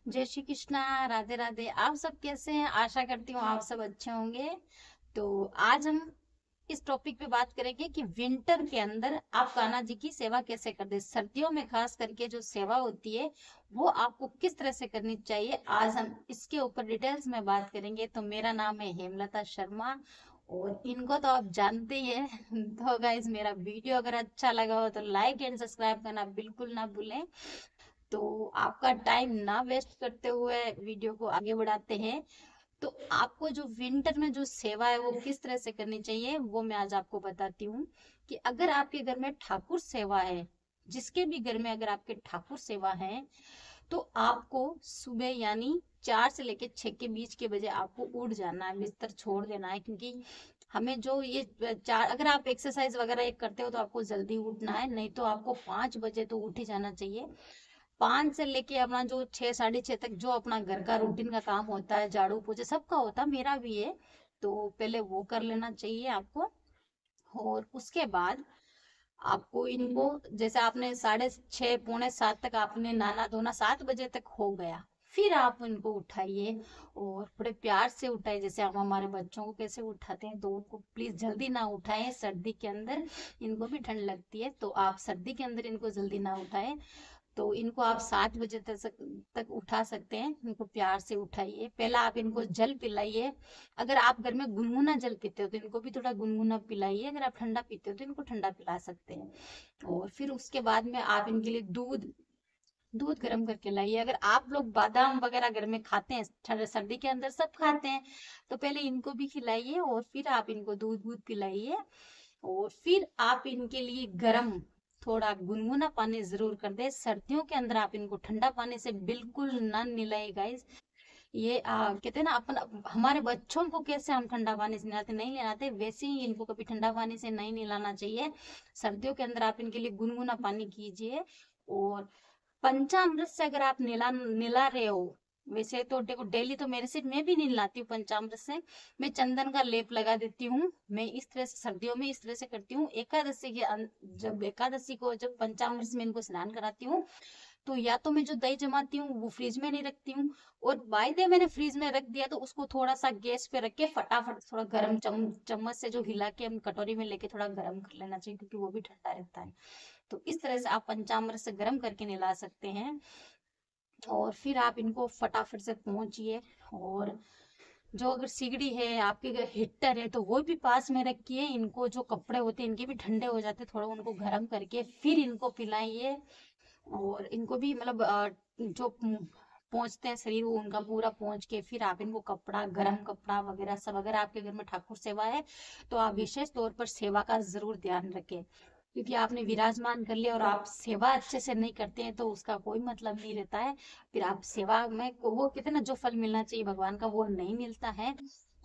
जय श्री कृष्णा, राधे राधे। आप सब कैसे हैं? आशा करती हूँ आप सब अच्छे होंगे। तो आज हम इस टॉपिक पे बात करेंगे कि विंटर के अंदर आप कान्हा जी की सेवा कैसे करते हैं। सर्दियों में खास करके जो सेवा होती है वो आपको किस तरह से करनी चाहिए, आज हम इसके ऊपर डिटेल्स में बात करेंगे। तो मेरा नाम है हेमलता शर्मा और इनको तो आप जानते ही हैं। तो गाइज, मेरा वीडियो अगर अच्छा लगा हो तो लाइक एंड सब्सक्राइब करना बिल्कुल ना भूलें। तो आपका टाइम ना वेस्ट करते हुए वीडियो को आगे बढ़ाते हैं। तो आपको जो विंटर में जो सेवा है वो किस तरह से करनी चाहिए वो मैं आज आपको बताती हूँ। कि अगर आपके घर में ठाकुर सेवा है, जिसके भी घर में अगर आपके ठाकुर सेवा है, तो आपको सुबह यानी 4 से लेकर 6 के बीच के बजे आपको उठ जाना है, बिस्तर छोड़ देना है। क्योंकि हमें जो ये चार, अगर आप एक्सरसाइज वगैरह एक करते हो तो आपको जल्दी उठना है, नहीं तो आपको 5 बजे तो उठ ही जाना चाहिए। 5 से लेके अपना जो 6 साढ़े 6 तक जो अपना घर का रूटीन का काम होता है, झाड़ू पोछा सबका होता है, मेरा भी है। तो पहले वो कर लेना चाहिए आपको। और उसके बाद आपको इनको, जैसे आपने 6:30 पौने 7 तक आपने नहाना धोना 7 बजे तक हो गया, फिर आप इनको उठाइए और बड़े प्यार से उठाइए। जैसे हम हमारे बच्चों को कैसे उठाते हैं, तो उनको प्लीज जल्दी ना उठाएं। सर्दी के अंदर इनको भी ठंड लगती है, तो आप सर्दी के अंदर इनको जल्दी ना उठाएं। तो इनको आप 7 बजे तक उठा सकते हैं। इनको प्यार से उठाइए। पहला आप इनको जल पिलाइए। अगर आप घर में गुनगुना जल पीते हो तो इनको भी थोड़ा गुनगुना पिलाइए। अगर आप ठंडा पीते हो तो इनको ठंडा पिला सकते हैं। और फिर उसके बाद में आप इनके लिए दूध दूध गर्म करके लाइए। अगर आप लोग बादाम वगैरह घर में खाते हैं, सर्दी के अंदर सब खाते हैं, तो पहले इनको भी खिलाइए और फिर आप इनको दूध दूध पिलाइए। और फिर आप इनके लिए गर्म थोड़ा गुनगुना पानी जरूर कर दे। सर्दियों के अंदर आप इनको ठंडा पानी से बिल्कुल ना नहलाइए गाइस। ये कहते हैं ना, अपन हमारे बच्चों को कैसे हम ठंडा पानी से नहलाते नहीं नहलाते, वैसे ही इनको कभी ठंडा पानी से नहीं नहलाना चाहिए। सर्दियों के अंदर आप इनके लिए गुनगुना पानी कीजिए। और पंचामृत से अगर आप निला रहे हो, वैसे तो देखो डेली तो मेरे से मैं भी नहीं नहलाती हूँ पंचामृत से। मैं चंदन का लेप लगा देती हूँ। मैं इस तरह से सर्दियों में इस तरह से करती हूँ। एकादशी के जब एकादशी को जब पंचामृत में इनको स्नान कराती हूँ, तो या तो मैं जो दही जमाती हूँ वो फ्रिज में नहीं रखती हूँ, और बाय द मैंने फ्रिज में रख दिया तो उसको थोड़ा सा गैस पे रख के फटाफट थोड़ा गर्म चम्मच से जो हिला के हम कटोरी में लेके थोड़ा गर्म कर लेना चाहिए, क्योंकि वो भी ठंडा रहता है। तो इस तरह से आप पंचामृत से गर्म करके नहला सकते हैं। और फिर आप इनको फटाफट से पहुंचिए। और जो अगर सिगड़ी है आपके अगर हीटर है तो वो भी पास में रखिए। इनको जो कपड़े होते हैं इनके भी ठंडे हो जाते हैं, थोड़ा उनको गर्म करके फिर इनको पिलाइए। और इनको भी मतलब जो पहुंचते हैं शरीर वो उनका पूरा पहुंच के फिर आप इनको कपड़ा, गर्म कपड़ा वगैरह सब, अगर आपके घर में ठाकुर सेवा है तो आप विशेष तौर पर सेवा का जरूर ध्यान रखें। क्योंकि आपने विराजमान कर लिया और आप सेवा अच्छे से नहीं करते हैं तो उसका कोई मतलब नहीं रहता है। फिर आप सेवा में वो कहते हैं ना, जो फल मिलना चाहिए भगवान का वो नहीं मिलता है।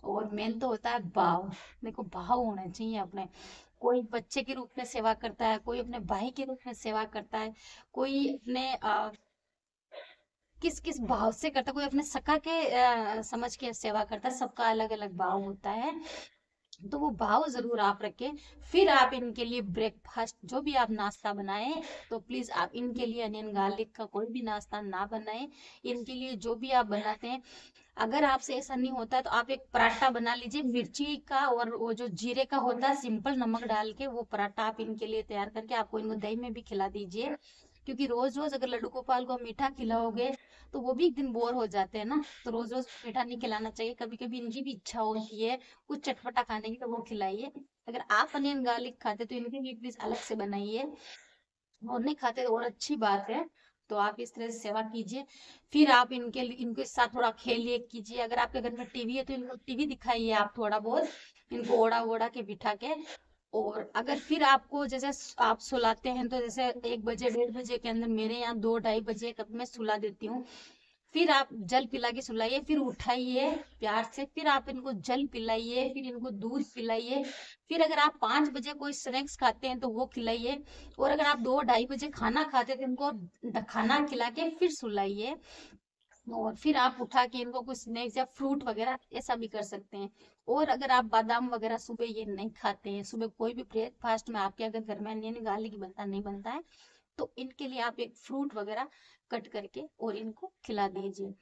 और मेन तो होता है भाव। देखो, भाव होना चाहिए अपने। कोई बच्चे के रूप में सेवा करता है, कोई अपने भाई के रूप में सेवा करता है, कोई अपने किस किस भाव से करता है, कोई अपने सखा के समझ के सेवा करता है। सबका अलग अलग भाव होता है। तो वो भाव जरूर आप रखें। फिर आप इनके लिए ब्रेकफास्ट जो भी आप नाश्ता बनाएं, तो प्लीज आप इनके लिए अनियन गार्लिक का कोई भी नाश्ता ना बनाएं। इनके लिए जो भी आप बनाते हैं, अगर आपसे ऐसा नहीं होता तो आप एक पराठा बना लीजिए मिर्ची का, और वो जो जीरे का होता है सिंपल नमक डाल के वो पराठा आप इनके लिए तैयार करके आपको इनको दही में भी खिला दीजिए। क्योंकि रोज रोज अगर लड्डू गोपाल को मीठा खिलाओगे तो वो भी एक दिन बोर हो जाते हैं ना। तो रोज रोज मीठा नहीं खिलाना चाहिए, कभी कभी इनकी भी इच्छा होती है कुछ चटपटा खाने की, तो वो खिलाइए। अगर आप अनियन गार्लिक खाते तो इनके लिए प्लीज अलग से बनाइए, और नहीं खाते तो और अच्छी बात है। तो आप इस तरह से सेवा कीजिए। फिर आप इनके साथ थोड़ा खेलिए कीजिए। अगर आपके घर में टीवी है तो इनको टीवी दिखाइए आप थोड़ा बहुत, इनको ओढ़ा ओढ़ा के बिठा के। और अगर फिर आपको जैसे आप सुलाते हैं तो जैसे 1 बजे 1:30 बजे के अंदर, मेरे यहाँ 2 ढाई बजे कब मैं सुला देती हूँ। फिर आप जल पिला के सुलाइए, फिर उठाइए प्यार से, फिर आप इनको जल पिलाइए, फिर इनको दूध पिलाइए। फिर अगर आप 5 बजे कोई स्नैक्स खाते हैं तो वो खिलाइए। और अगर आप 2 ढाई बजे खाना खाते हैं तो इनको खाना खिला के फिर सुलाइए। और फिर आप उठा के इनको कुछ स्नैक्स या फ्रूट वगैरह ऐसा भी कर सकते हैं। और अगर आप बादाम वगैरह सुबह ये नहीं खाते हैं, सुबह कोई भी ब्रेकफास्ट में आपके अगर घर में नहीं गार्लिक बनता नहीं बनता है, तो इनके लिए आप एक फ्रूट वगैरह कट करके और इनको खिला दीजिए।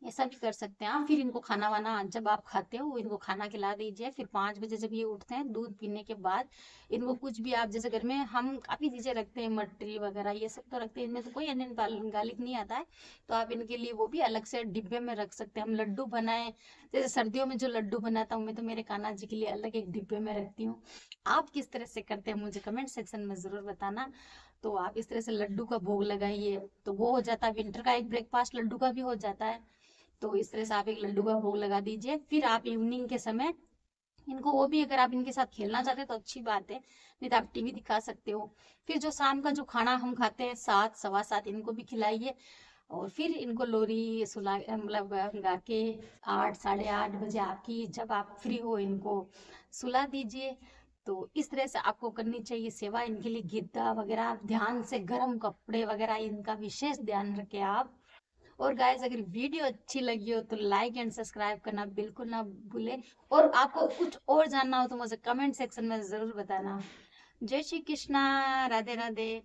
ऐसा भी कर सकते हैं आप। फिर इनको खाना वाना जब आप खाते हो इनको खाना खिला दीजिए। फिर 5 बजे जब ये उठते हैं दूध पीने के बाद इनको कुछ भी आप, जैसे घर में हम काफी चीजें रखते हैं, मटरी वगैरह ये सब तो रखते हैं, इनमें तो कोई अनियन गार्लिक नहीं आता है, तो आप इनके लिए वो भी अलग से डिब्बे में रख सकते हैं। हम लड्डू बनाए, जैसे सर्दियों में जो लड्डू बनाता हूँ मैं, तो मेरे कान्हा जी के लिए अलग एक डिब्बे में रखती हूँ। आप किस तरह से करते हैं मुझे कमेंट सेक्शन में जरूर बताना। तो आप इस तरह से लड्डू का भोग लगाइए, तो वो हो जाता है, विंटर का एक ब्रेकफास्ट लड्डू का भी हो जाता है। तो इस तरह से आप एक लड्डू का भोग लगा दीजिए। फिर आप इवनिंग के समय इनको, वो भी अगर आप इनके साथ खेलना चाहते हैं तो अच्छी बात है, नहीं तो आप टीवी दिखा सकते हो। फिर जो शाम का जो खाना हम खाते हैं 7 सवा 7 इनको भी खिलाइए। और फिर इनको लोरी सुला, मतलब गा के 8 साढ़े 8 बजे आपकी जब आप फ्री हो इनको सुला दीजिए। तो इस तरह से आपको करनी चाहिए सेवा। इनके लिए गिद्दा वगैरह आप ध्यान से, गर्म कपड़े वगैरह इनका विशेष ध्यान रखें आप। और गाइस अगर वीडियो अच्छी लगी हो तो लाइक एंड सब्सक्राइब करना बिल्कुल ना भूलें। और आपको कुछ और जानना हो तो मुझे कमेंट सेक्शन में जरूर बताना। जय श्री कृष्णा, राधे राधे।